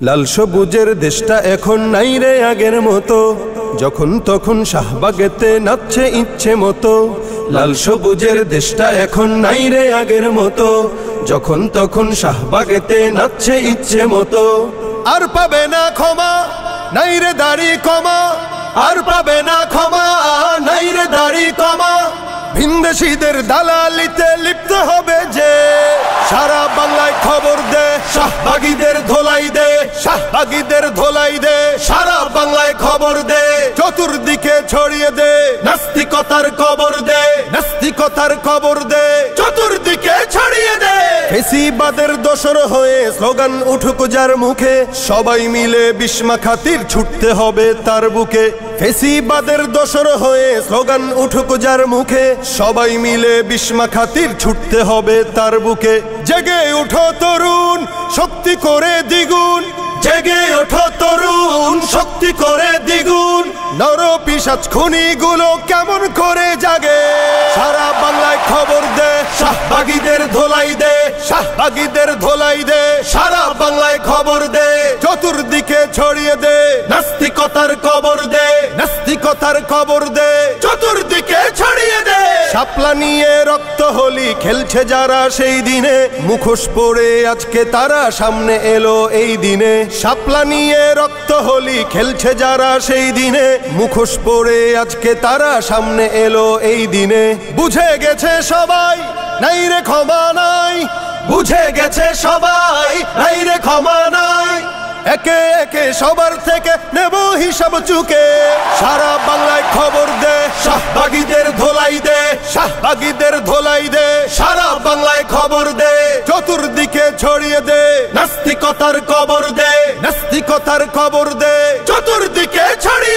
লাল সবুজের দেশটা এখন নাই রে আগের মতো, যখন তখন শাহবাগেতে নাচছে ইচ্ছে মতো। লাল সবুজের দেশটা এখন নাই রে আগের মতো, যখন তখন শাহবাগেতে নাচছে ইচ্ছে মতো। আর পাবে না ক্ষমা, নাই রে দাড়ি কমা, আর পাবে না ক্ষমা, নাই রে দাড়ি কমা। ভিনদেশীদের দালালিতে লিপ্ত হবে যে, সারা বাংলায় খবর দে, শাহবাগীদের ধোলাই দে, শাহবাগীদের ধোলাই দে, সারা বাংলায় খবর দে, চতুর্দিকে ছড়িয়ে দে, নাস্তিকতার কবর দে, নাস্তিকতার কবর দে, চতুর্দিকে ছড়িয়ে দে। ফেসিবাদের দোসর হয়ে স্লোগান উঠুক যার মুখে, সবাই মিলে বিস্মা খাতির ছুটতে হবে তার বুকে। ফেসিবাদের দোসর হয়ে স্লোগান উঠুক যার মুখে, সবাই মিলে বিস্মা খাতির ছুটতে হবে তার বুকে। জেগে ওঠো তরুণ, শক্তি করে দ্বিগুণ, জেগে ওঠো তরুণ, শক্তি করে দ্বিগুণ। নর পিশাচ খুনিগুলো কেমন করে জাগে, সারা বাংলায় খবর দে, শাহবাগীদের ধোলাই দে, শাহবাগীদের ধোলাই দে, সারা বাংলায় খবর দে, চতুর্দিকে ছড়িয়ে দে, নাস্তিকতার কবর দে, নাস্তিকতার কবর দে, চতুর্দিকে ছড়িয়ে দে। শাপলা নিয়ে রক্ত হোলি খেলছে যারা সেই দিনে, মুখোশ পরে আজকে তারা সামনে এলো এই দিনে। শাপলা নিয়ে রক্ত হোলি খেলছে যারা সেই দিনে, মুখোশ পরে আজকে তারা সামনে এলো এই দিনে। বুঝে গেছে সবাই, নাই রে ক্ষমা নাই, বুঝে গেছে সবাই, নাই রে ক্ষমা নাই। একে একে সবার থেকে নেব হিসাব চুকে, সারা বাংলায় খবর দে, শাহবাগীদের ধোলাই দে, শাহবাগীদের ধোলাই দে, সারা বাংলায় খবর দে, চতুর্দিকে ছড়িয়ে দে, নাস্তিকতার কবর দে, নাস্তিকতার কবর দে, চতুর্দিকে ছড়িয়ে